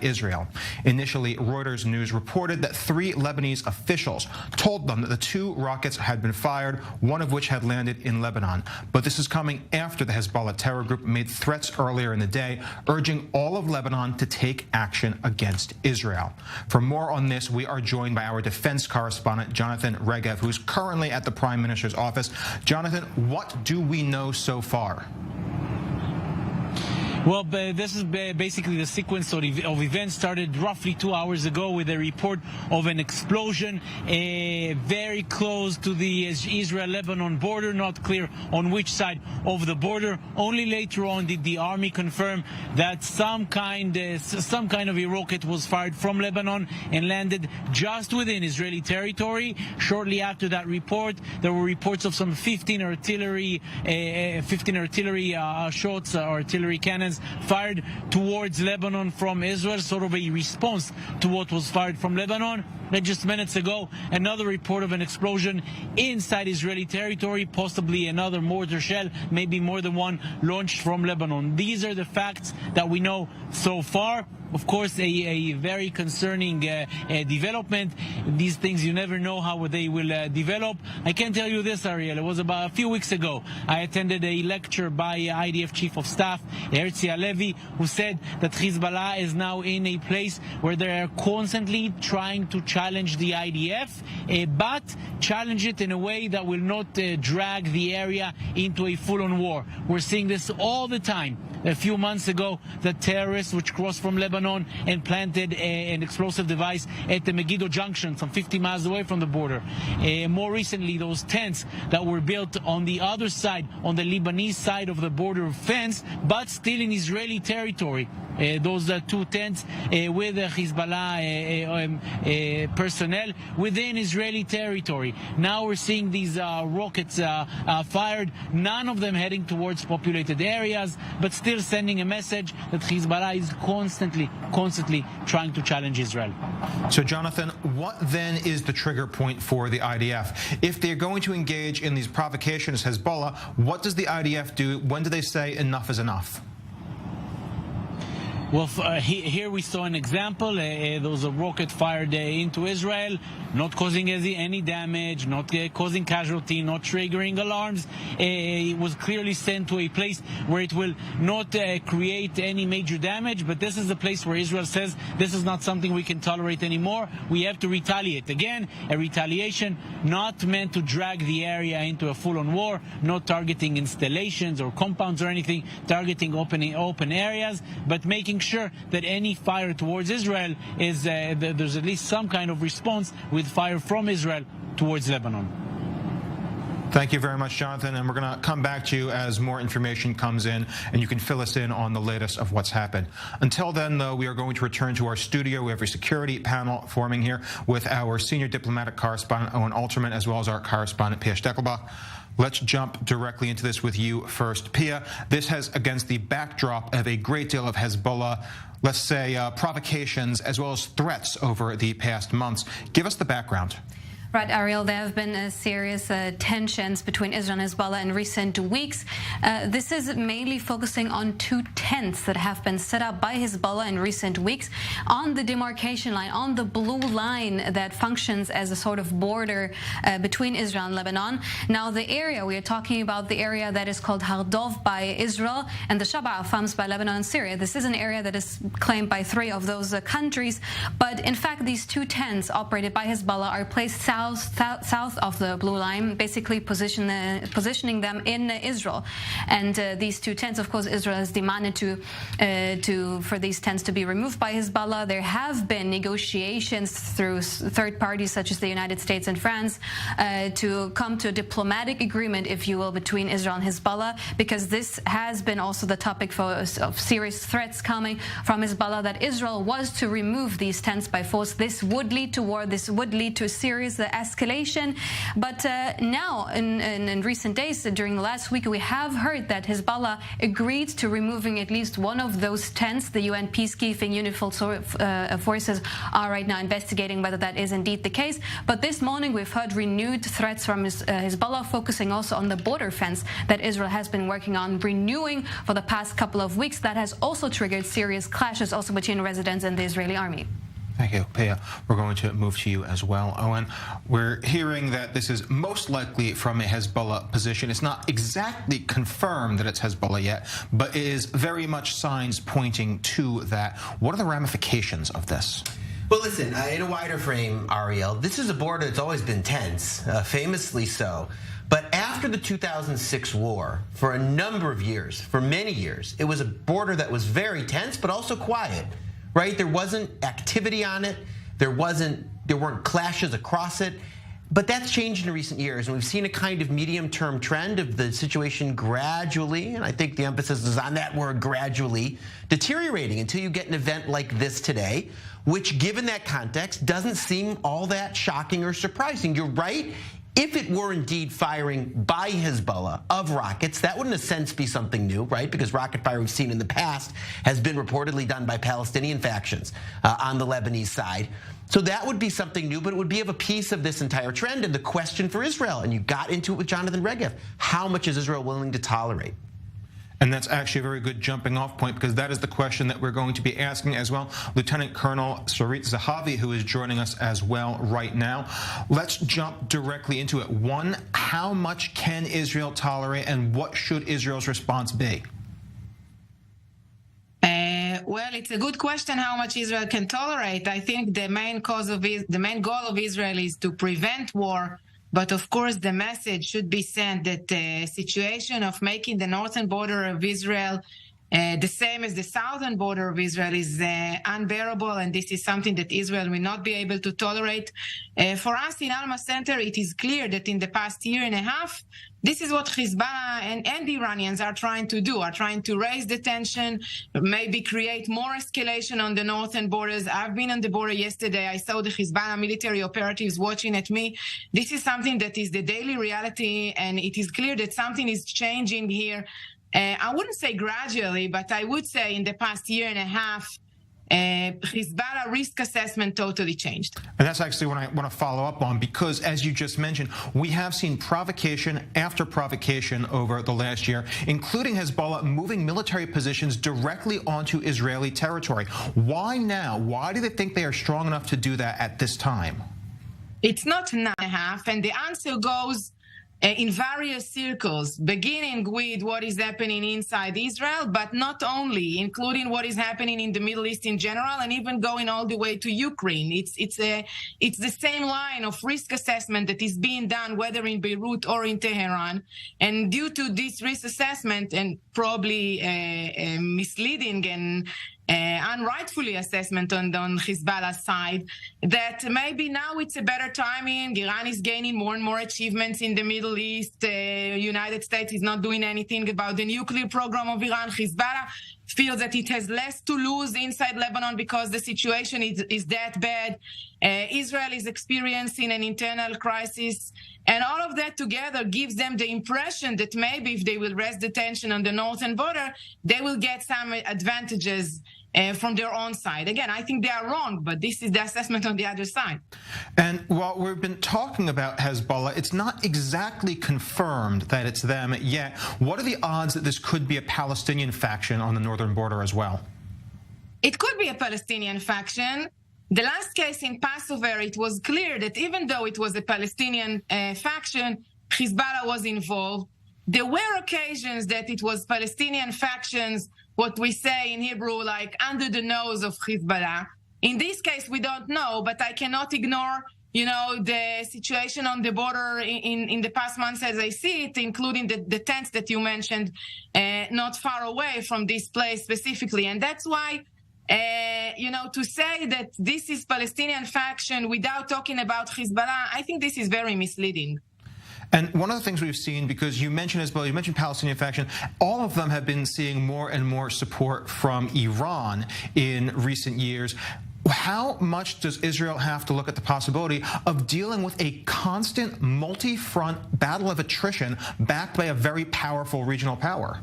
Israel. Initially, Reuters News reported that 3 Lebanese officials told them that the 2 rockets had been fired, one of which had landed in Lebanon. But this is coming after the Hezbollah terror group made threats earlier in the day, urging all of Lebanon to take action against Israel. For more on this, we are joined by our defense correspondent, Jonathan Regev, who's currently at the Prime Minister's office. Jonathan, what do we know so far? Well, this is basically the sequence of events started roughly 2 hours ago with a report of an explosion very close to the Israel-Lebanon border, not clear on which side of the border. Only later on did the army confirm that some kind of a rocket was fired from Lebanon and landed just within Israeli territory. Shortly after that report, there were reports of some 15 artillery shots, artillery cannons fired towards Lebanon from Israel, sort of a response to what was fired from Lebanon. Then just minutes ago, another report of an explosion inside Israeli territory, possibly another mortar shell, maybe more than one, launched from Lebanon. These are the facts that we know so far. Of course, a very concerning development. These things, you never know how they will develop. I can tell you this, Ariel. It was about a few weeks ago. I attended a lecture by IDF Chief of Staff, Herzi Halevi, who said that Hezbollah is now in a place where they are constantly trying to challenge the IDF, but challenge it in a way that will not drag the area into a full-on war. We're seeing this all the time. A few months ago, the terrorists which crossed from Lebanon and planted an explosive device at the Megiddo Junction, some 50 miles away from the border. More recently, those tents that were built on the other side, on the Lebanese side of the border fence, but still in Israeli territory. Those 2 tents with Hezbollah personnel within Israeli territory. Now we're seeing these rockets fired, none of them heading towards populated areas, but still sending a message that Hezbollah is constantly trying to challenge Israel. So, Jonathan, what then is the trigger point for the IDF? If they're going to engage in these provocations, Hezbollah, what does the IDF do? When do they say enough is enough? Well, here we saw an example. There was a rocket fired into Israel, not causing any damage, not causing casualty, not triggering alarms. It was clearly sent to a place where it will not create any major damage, but this is the place where Israel says this is not something we can tolerate anymore. We have to retaliate. Again, a retaliation not meant to drag the area into a full-on war, not targeting installations or compounds or anything, targeting open areas, but making sure that any fire towards Israel is there's at least some kind of response with fire from Israel towards Lebanon. Thank you very much, Jonathan, and we're going to come back to you as more information comes in and you can fill us in on the latest of what's happened. Until then, though, we are going to return to our studio. We have a security panel forming here with our senior diplomatic correspondent, Owen Alterman, as well as our correspondent, Pia Steckelbach. Let's jump directly into this with you first. Pia, this has against the backdrop of a great deal of Hezbollah, let's say, provocations as well as threats over the past months. Give us the background. Right, Ariel, there have been serious tensions between Israel and Hezbollah in recent weeks. This is mainly focusing on 2 tents that have been set up by Hezbollah in recent weeks on the demarcation line, on the blue line that functions as a sort of border between Israel and Lebanon. Now, the area we are talking about, the area that is called Har Dov by Israel and the Shaba farms by Lebanon and Syria. This is an area that is claimed by 3 of those countries. But in fact, these 2 tents operated by Hezbollah are placed south of the blue line, basically positioning them in Israel. And these 2 tents, of course, Israel has demanded for these tents to be removed by Hezbollah. There have been negotiations through third parties such as the United States and France to come to a diplomatic agreement, if you will, between Israel and Hezbollah, because this has been also the topic of serious threats coming from Hezbollah that Israel was to remove these tents by force. This would lead to war. This would lead to a serious escalation. But now, in recent days, during the last week, we have heard that Hezbollah agreed to removing at least one of those tents. The UN peacekeeping unit forces are right now investigating whether that is indeed the case. But this morning, we've heard renewed threats from Hezbollah, focusing also on the border fence that Israel has been working on renewing for the past couple of weeks. That has also triggered serious clashes also between residents and the Israeli army. Thank you, Pia. We're going to move to you as well, Owen. We're hearing that this is most likely from a Hezbollah position. It's not exactly confirmed that it's Hezbollah yet, but it is very much signs pointing to that. What are the ramifications of this? Well, listen, in a wider frame, Ariel, this is a border that's always been tense, famously so. But after the 2006 war, for a number of years, for many years, it was a border that was very tense, but also quiet. Right? There wasn't activity on it. There weren't clashes across it. But that's changed in recent years, and we've seen a kind of medium-term trend of the situation gradually, and I think the emphasis is on that word, gradually, deteriorating until you get an event like this today, which, given that context, doesn't seem all that shocking or surprising. You're right. If it were indeed firing by Hezbollah of rockets, that would in a sense be something new, right? Because rocket fire we've seen in the past has been reportedly done by Palestinian factions on the Lebanese side. So that would be something new, but it would be of a piece of this entire trend. And the question for Israel, and you got into it with Jonathan Regev, how much is Israel willing to tolerate? And that's actually a very good jumping off point, because that is the question that we're going to be asking as well. Lieutenant Colonel Sarit Zahavi, who is joining us as well right now. Let's jump directly into it. One, how much can Israel tolerate, and what should Israel's response be? Well, it's a good question how much Israel can tolerate. I think the main goal of Israel is to prevent war. But of course, the message should be sent that the situation of making the northern border of Israel the same as the southern border of Israel is unbearable, and this is something that Israel will not be able to tolerate. For us in Alma Center, it is clear that in the past year and a half, this is what Hezbollah and the Iranians are trying to do, are trying to raise the tension, maybe create more escalation on the northern borders. I've been on the border yesterday. I saw the Hezbollah military operatives watching at me. This is something that is the daily reality, and it is clear that something is changing here. I wouldn't say gradually, but I would say in the past year and a half, Hezbollah risk assessment totally changed. And that's actually what I want to follow up on, because as you just mentioned, we have seen provocation after provocation over the last year, including Hezbollah moving military positions directly onto Israeli territory. Why now? Why do they think they are strong enough to do that at this time? It's not 9.5, and the answer goes in various circles, beginning with what is happening inside Israel, but not only, including what is happening in the Middle East in general, and even going all the way to Ukraine. It's the same line of risk assessment that is being done, whether in Beirut or in Tehran. And due to this risk assessment, and probably misleading and unrightfully assessment on Hezbollah's side, that maybe now it's a better timing. Iran is gaining more and more achievements in the Middle East. United States is not doing anything about the nuclear program of Iran. Hezbollah feels that it has less to lose inside Lebanon because the situation is that bad. Israel is experiencing an internal crisis. And all of that together gives them the impression that maybe if they will raise the tension on the northern border, they will get some advantages from their own side. Again, I think they are wrong, but this is the assessment on the other side. And while we've been talking about Hezbollah, it's not exactly confirmed that it's them yet. What are the odds that this could be a Palestinian faction on the northern border as well? It could be a Palestinian faction. The last case in Passover, it was clear that even though it was a Palestinian faction, Hezbollah was involved. There were occasions that it was Palestinian factions, what we say in Hebrew, like under the nose of Hezbollah. In this case, we don't know, but I cannot ignore, the situation on the border in the past months as I see it, including the tents that you mentioned, not far away from this place specifically. And that's why, to say that this is Palestinian faction without talking about Hezbollah, I think this is very misleading. And one of the things we've seen, because you mentioned Hezbollah, you mentioned Palestinian faction, all of them have been seeing more and more support from Iran in recent years. How much does Israel have to look at the possibility of dealing with a constant multi-front battle of attrition backed by a very powerful regional power?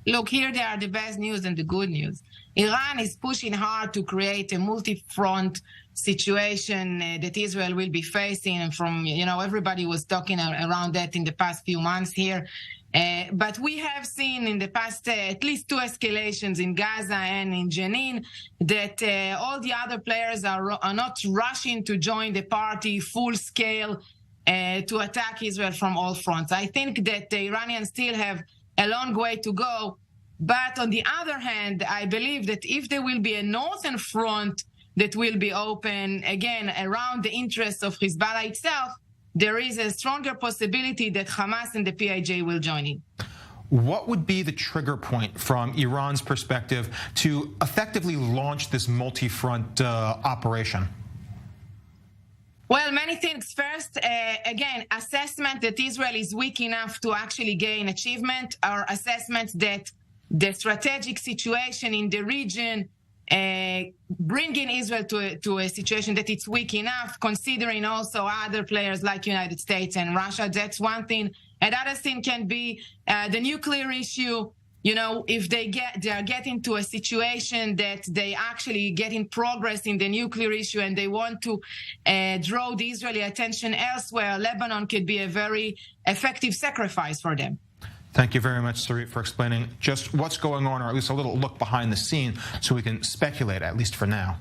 Look, here they are the bad news and the good news. Iran is pushing hard to create a multi-front situation that Israel will be facing. And from, everybody was talking around that in the past few months here. But we have seen in the past at least 2 escalations in Gaza and in Jenin that all the other players are not rushing to join the party full scale to attack Israel from all fronts. I think that the Iranians still have a long way to go. But on the other hand, I believe that if there will be a northern front that will be open, again, around the interests of Hezbollah itself, there is a stronger possibility that Hamas and the PIJ will join in. What would be the trigger point from Iran's perspective to effectively launch this multi-front operation? Well, many things. First, again, assessment that Israel is weak enough to actually gain achievement, or assessment that the strategic situation in the region bringing Israel to a situation that it's weak enough, considering also other players like United States and Russia. That's one thing. Another thing can be the nuclear issue. If they are getting to a situation that they actually getting progress in the nuclear issue and they want to draw the Israeli attention elsewhere, Lebanon could be a very effective sacrifice for them. Thank you very much, Sarit, for explaining just what's going on, or at least a little look behind the scene, so we can speculate, at least for now.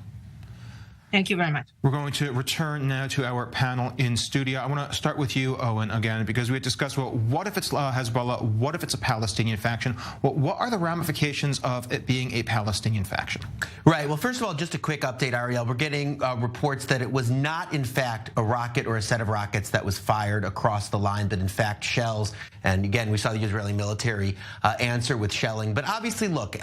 Thank you very much. We're going to return now to our panel in studio. I want to start with you, Owen, again, because we had discussed, well, what if it's Hezbollah? What if it's a Palestinian faction? Well, what are the ramifications of it being a Palestinian faction? Right. Well, first of all, just a quick update, Ariel. We're getting reports that it was not, in fact, a rocket or a set of rockets that was fired across the line, but in fact, shells. And again, we saw the Israeli military answer with shelling. But obviously, look, we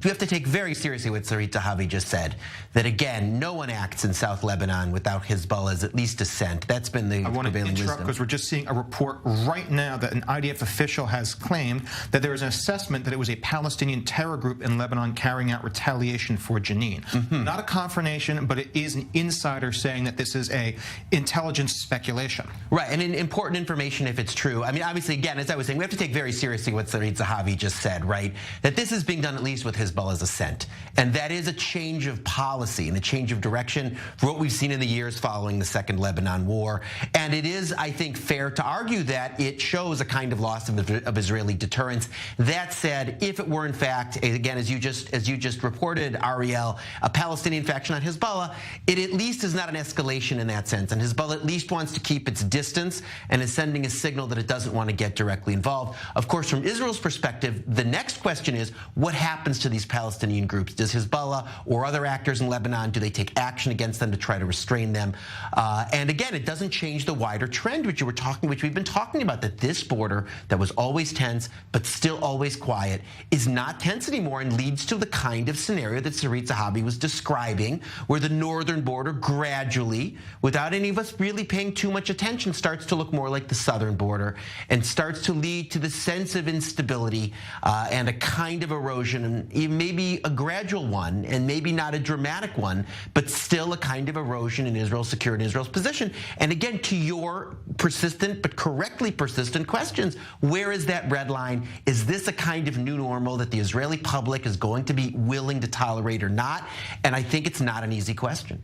have to take very seriously what Sarit Zahavi just said, that again, no one acts in South Lebanon without Hezbollah's at least dissent. That's been the prevailing wisdom. I want to interrupt because we're just seeing a report right now that an IDF official has claimed that there is an assessment that it was a Palestinian terror group in Lebanon carrying out retaliation for Jenin. Not a confirmation, but it is an insider saying that this is a intelligence speculation. Right, and important information if it's true. I mean, obviously, again, as I was saying, we have to take very seriously what Sarit Zahavi just said, right? That this is being done at least with Hezbollah's assent. And that is a change of policy and a change of direction for what we've seen in the years following the Second Lebanon War. And it is, I think, fair to argue that it shows a kind of loss of Israeli deterrence. That said, if it were in fact, again, as you just reported, Ariel, a Palestinian faction on Hezbollah, it at least is not an escalation in that sense. And Hezbollah at least wants to keep its distance and is sending a signal that it doesn't want to get directly involved. Of course, from Israel's perspective, the next question is, what happens to these Palestinian groups? Does Hezbollah or other actors in Lebanon, do they take action against them to try to restrain them? And again, it doesn't change the wider trend which we've been talking about, that this border that was always tense but still always quiet is not tense anymore and leads to the kind of scenario that Sarit Zahavi was describing, where the northern border gradually, without any of us really paying too much attention, starts to look more like the southern border and starts to lead to the sense of instability and a kind of erosion, and maybe a gradual one and maybe not a dramatic one, but still a kind of erosion in Israel's security, Israel's position. And again, to your persistent but correctly persistent questions, where is that red line? Is this a kind of new normal that the Israeli public is going to be willing to tolerate or not? And I think it's not an easy question.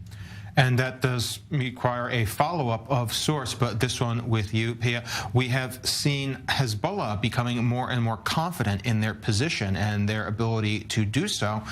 And that does require a follow-up of sorts, but this one with you, Pia. We have seen Hezbollah becoming more and more confident in their position and their ability to do so.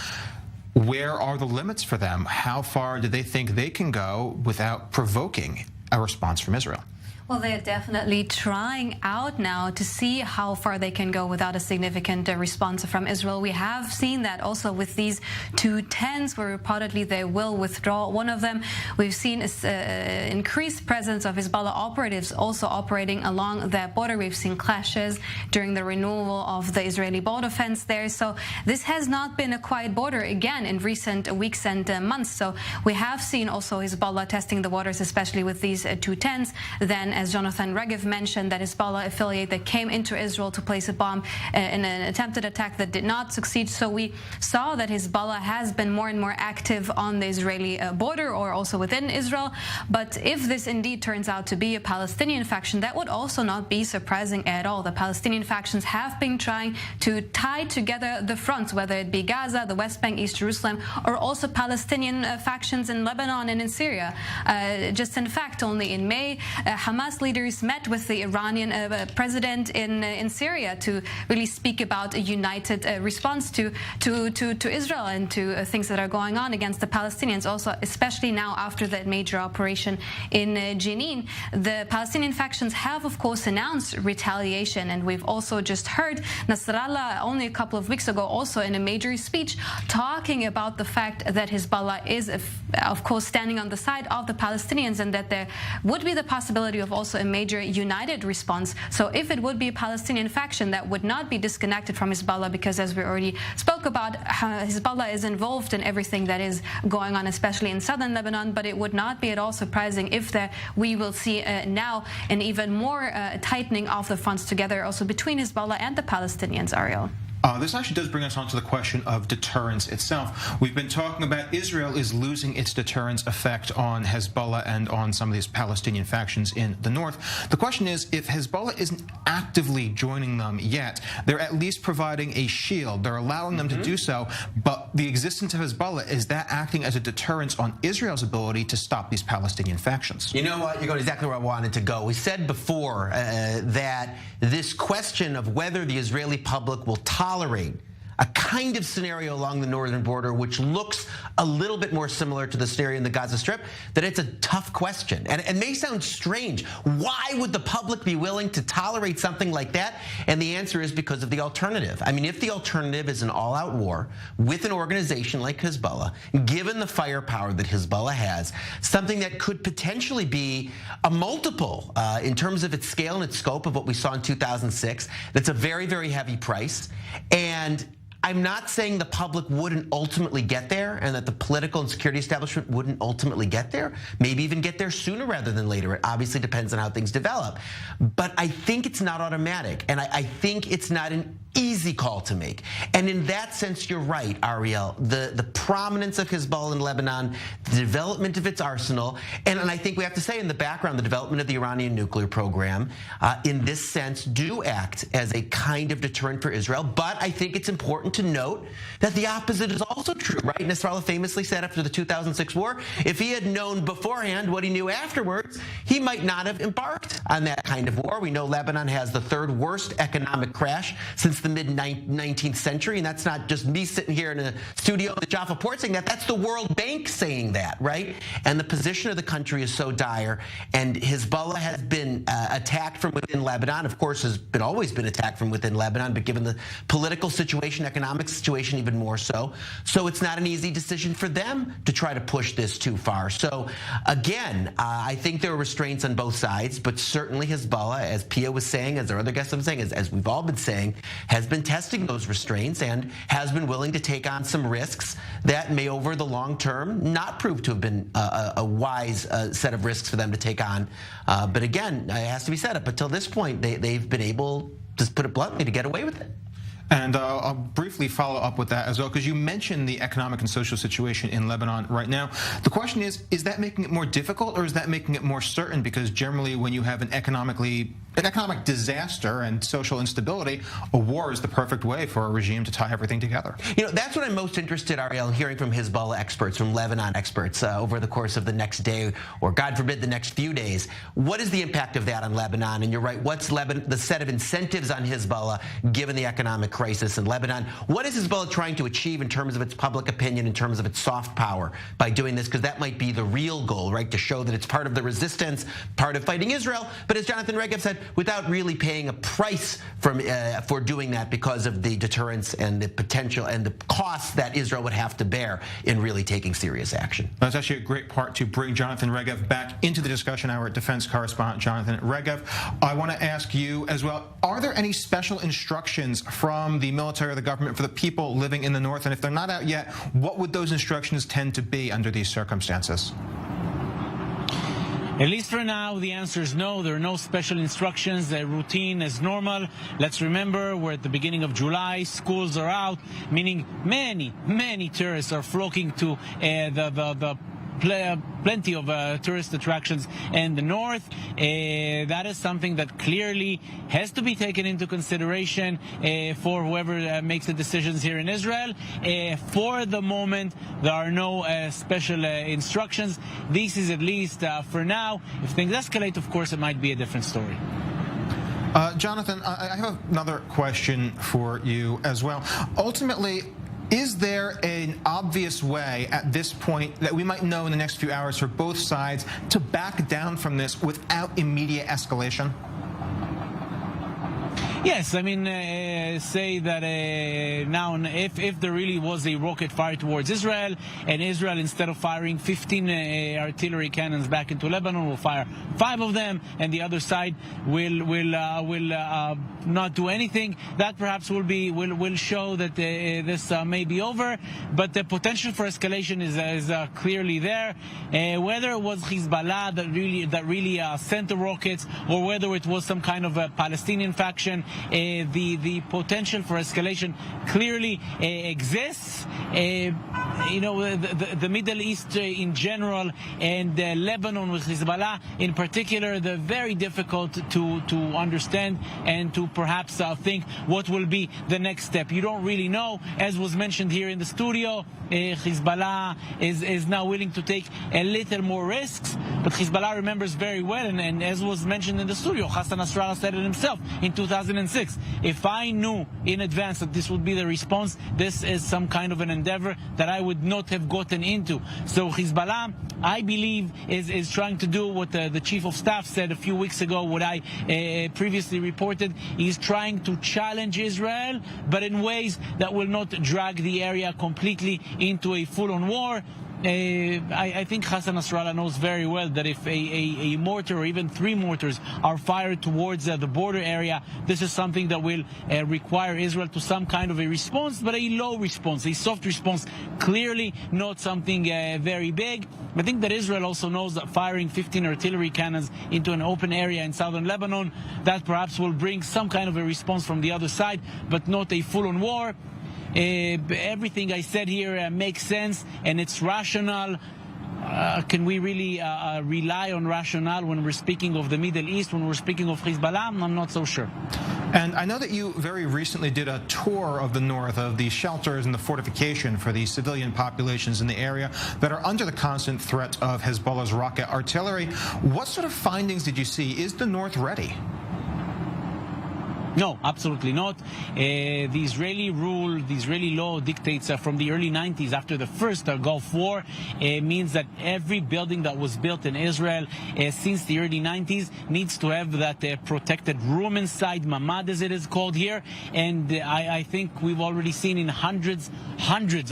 Where are the limits for them? How far do they think they can go without provoking a response from Israel? Well, they're definitely trying out now to see how far they can go without a significant response from Israel. We have seen that also with these 2 tents where reportedly they will withdraw one of them. We've seen increased presence of Hezbollah operatives also operating along that border. We've seen clashes during the renewal of the Israeli border fence there. So this has not been a quiet border again in recent weeks and months. So we have seen also Hezbollah testing the waters, especially with these 2 tents. Then as Jonathan Regev mentioned, that Hezbollah affiliate that came into Israel to place a bomb in an attempted attack that did not succeed. So we saw that Hezbollah has been more and more active on the Israeli border or also within Israel. But if this indeed turns out to be a Palestinian faction, that would also not be surprising at all. The Palestinian factions have been trying to tie together the fronts, whether it be Gaza, the West Bank, East Jerusalem, or also Palestinian factions in Lebanon and in Syria. Just in fact, only in May, Hamas leaders met with the Iranian president in Syria to really speak about a united response to Israel and to things that are going on against the Palestinians. Also, especially now after that major operation in Jenin, the Palestinian factions have, of course, announced retaliation, and we've also just heard Nasrallah only a couple of weeks ago also in a major speech talking about the fact that Hezbollah is, of course, standing on the side of the Palestinians and that there would be the possibility of also a major united response. So if it would be a Palestinian faction, that would not be disconnected from Hezbollah, because as we already spoke about, Hezbollah is involved in everything that is going on, especially in southern Lebanon, but it would not be at all surprising if we will see now an even more tightening of the fronts together also between Hezbollah and the Palestinians, Ariel. This actually does bring us on to the question of deterrence itself. We've been talking about Israel is losing its deterrence effect on Hezbollah and on some of these Palestinian factions in the north. The question is, if Hezbollah isn't actively joining them yet, they're at least providing a shield. They're allowing them to do so, but the existence of Hezbollah, is that acting as a deterrence on Israel's ability to stop these Palestinian factions? You know what? You're going exactly where I wanted to go. We said before that this question of whether the Israeli public will tolerate a kind of scenario along the northern border, which looks a little bit more similar to the scenario in the Gaza Strip, that it's a tough question. And it may sound strange. Why would the public be willing to tolerate something like that? And the answer is because of the alternative. I mean, if the alternative is an all-out war with an organization like Hezbollah, given the firepower that Hezbollah has, something that could potentially be a multiple in terms of its scale and its scope of what we saw in 2006, that's a very, very heavy price. And I'm not saying the public wouldn't ultimately get there and that the political and security establishment wouldn't ultimately get there, maybe even get there sooner rather than later. It obviously depends on how things develop. But I think it's not automatic, and I think it's not an easy call to make. And in that sense, you're right, Ariel. The prominence of Hezbollah in Lebanon, the development of its arsenal, and I think we have to say in the background, the development of the Iranian nuclear program, in this sense, do act as a kind of deterrent for Israel. But I think it's important to note that the opposite is also true, right? Nasrallah famously said after the 2006 war, if he had known beforehand what he knew afterwards, he might not have embarked on that kind of war. We know Lebanon has the third worst economic crash since the mid-19th century, and that's not just me sitting here in a studio at the Jaffa Port saying that. That's the World Bank saying that, right? And the position of the country is so dire, and Hezbollah has been attacked from within Lebanon. Of course, has always been attacked from within Lebanon, but given the political situation, economic situation, even more so. So it's not an easy decision for them to try to push this too far. So again, I think there are restraints on both sides, but certainly Hezbollah, as Pia was saying, as our other guests have been saying, as we've all been saying, has been testing those restraints and has been willing to take on some risks that may over the long term not prove to have been a wise set of risks for them to take on. But again, it has to be said, up until this point, they've been able, to put it bluntly, to get away with it. And I'll briefly follow up with that as well, because you mentioned the economic and social situation in Lebanon right now. The question is that making it more difficult, or is that making it more certain? Because generally when you have an economic disaster and social instability, a war is the perfect way for a regime to tie everything together. You know, that's what I'm most interested, Ariel, in hearing from Hezbollah experts, from Lebanon experts over the course of the next day, or God forbid, the next few days. What is the impact of that on Lebanon? And you're right, what's the set of incentives on Hezbollah given the economic crisis in Lebanon? What is Hezbollah trying to achieve in terms of its public opinion, in terms of its soft power by doing this? Because that might be the real goal, right? To show that it's part of the resistance, part of fighting Israel. But as Jonathan Regev said, without really paying a price for doing that because of the deterrence and the potential and the costs that Israel would have to bear in really taking serious action. That's actually a great part to bring Jonathan Regev back into the discussion. Our defense correspondent, Jonathan Regev. I want to ask you as well, are there any special instructions from the military or the government for the people living in the north? And if they're not out yet, what would those instructions tend to be under these circumstances? At least for now, the answer is no. There are no special instructions. The routine is normal. Let's remember, we're at the beginning of July. Schools are out, meaning many tourists are flocking to plenty of tourist attractions in the north. That is something that clearly has to be taken into consideration for whoever makes the decisions here in Israel. For the moment, there are no special instructions. This is at least for now. If things escalate, of course, it might be a different story. Jonathan, I have another question for you as well. Ultimately, is there an obvious way at this point that we might know in the next few hours for both sides to back down from this without immediate escalation? Yes, I mean, say that now if there really was a rocket fired towards Israel, and Israel, instead of firing 15 artillery cannons back into Lebanon, will fire 5 of them, and the other side will not do anything, that perhaps will show that this may be over. But the potential for escalation is clearly there. Whether it was Hezbollah that really sent the rockets, or whether it was some kind of a Palestinian faction, the potential for escalation clearly exists. The Middle East in general, and Lebanon with Hezbollah in particular, they're very difficult to understand and to perhaps think what will be the next step. You don't really know. As was mentioned here in the studio, Hezbollah is now willing to take a little more risks, but Hezbollah remembers very well, and as was mentioned in the studio, Hassan Nasrallah said it himself in 2006, if I knew in advance that this would be the response, this is some kind of an endeavor that I would not have gotten into. So Hezbollah, I believe, is trying to do what the chief of staff said a few weeks ago, what I previously reported. He's trying to challenge Israel, but in ways that will not drag the area completely into a full-on war. I think Hassan Nasrallah knows very well that if a mortar or even 3 mortars are fired towards the border area, this is something that will require Israel to some kind of a response, but a low response, a soft response, clearly not something very big. I think that Israel also knows that firing 15 artillery cannons into an open area in southern Lebanon, that perhaps will bring some kind of a response from the other side, but not a full-on war. Everything I said here makes sense, and it's rational. Can we really rely on rationale when we're speaking of the Middle East, when we're speaking of Hezbollah? I'm not so sure. And I know that you very recently did a tour of the north, of the shelters and the fortification for the civilian populations in the area that are under the constant threat of Hezbollah's rocket artillery. What sort of findings did you see? Is the north ready? No, absolutely not. The Israeli rule, the Israeli law dictates from the early 90s, after the first Gulf War, means that every building that was built in Israel since the early 90s needs to have that protected room inside, mamad as it is called here. And I think we've already seen in hundreds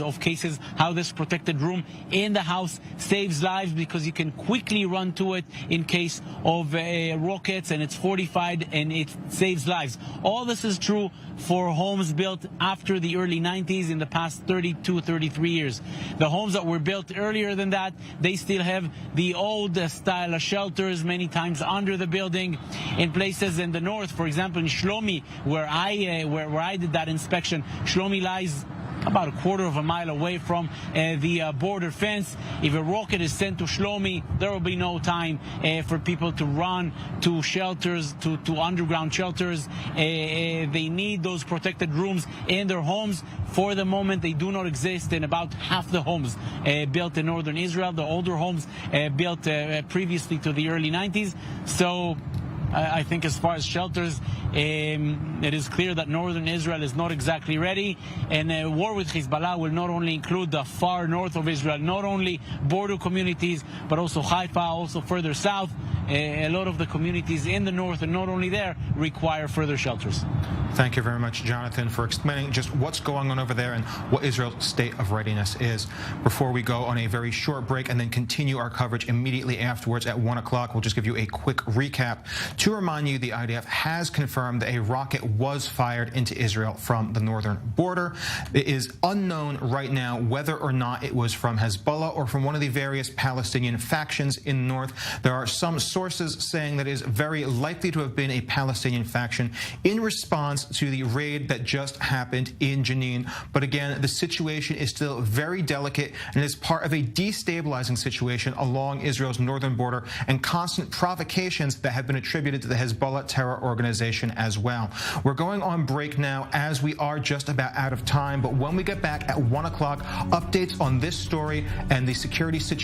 of cases how this protected room in the house saves lives, because you can quickly run to it in case of rockets, and it's fortified and it saves lives. All this is true for homes built after the early 90s, in the past 32, 33 years. The homes that were built earlier than that, they still have the old style of shelters, many times under the building. In places in the north, for example in Shlomi, where I did that inspection, Shlomi lies about a quarter of a mile away from the border fence. If a rocket is sent to Shlomi, there will be no time for people to run to shelters, to underground shelters. They need those protected rooms in their homes. For the moment, they do not exist in about half the homes built in northern Israel, the older homes built previously to the early 90s. So I think as far as shelters, it is clear that northern Israel is not exactly ready, and a war with Hezbollah will not only include the far north of Israel, not only border communities, but also Haifa, also further south. A lot of the communities in the north, and not only there, require further shelters. Thank you very much, Jonathan, for explaining just what's going on over there and what Israel's state of readiness is. Before we go on a very short break and then continue our coverage immediately afterwards at 1 o'clock, we'll just give you a quick recap. To remind you, the IDF has confirmed that a rocket was fired into Israel from the northern border. It is unknown right now whether or not it was from Hezbollah or from one of the various Palestinian factions in the north. There are some sources saying that it is very likely to have been a Palestinian faction in response to the raid that just happened in Jenin. But again, the situation is still very delicate and is part of a destabilizing situation along Israel's northern border and constant provocations that have been attributed to the Hezbollah terror organization as well. We're going on break now as we are just about out of time, but when we get back at 1 o'clock, updates on this story and the security situation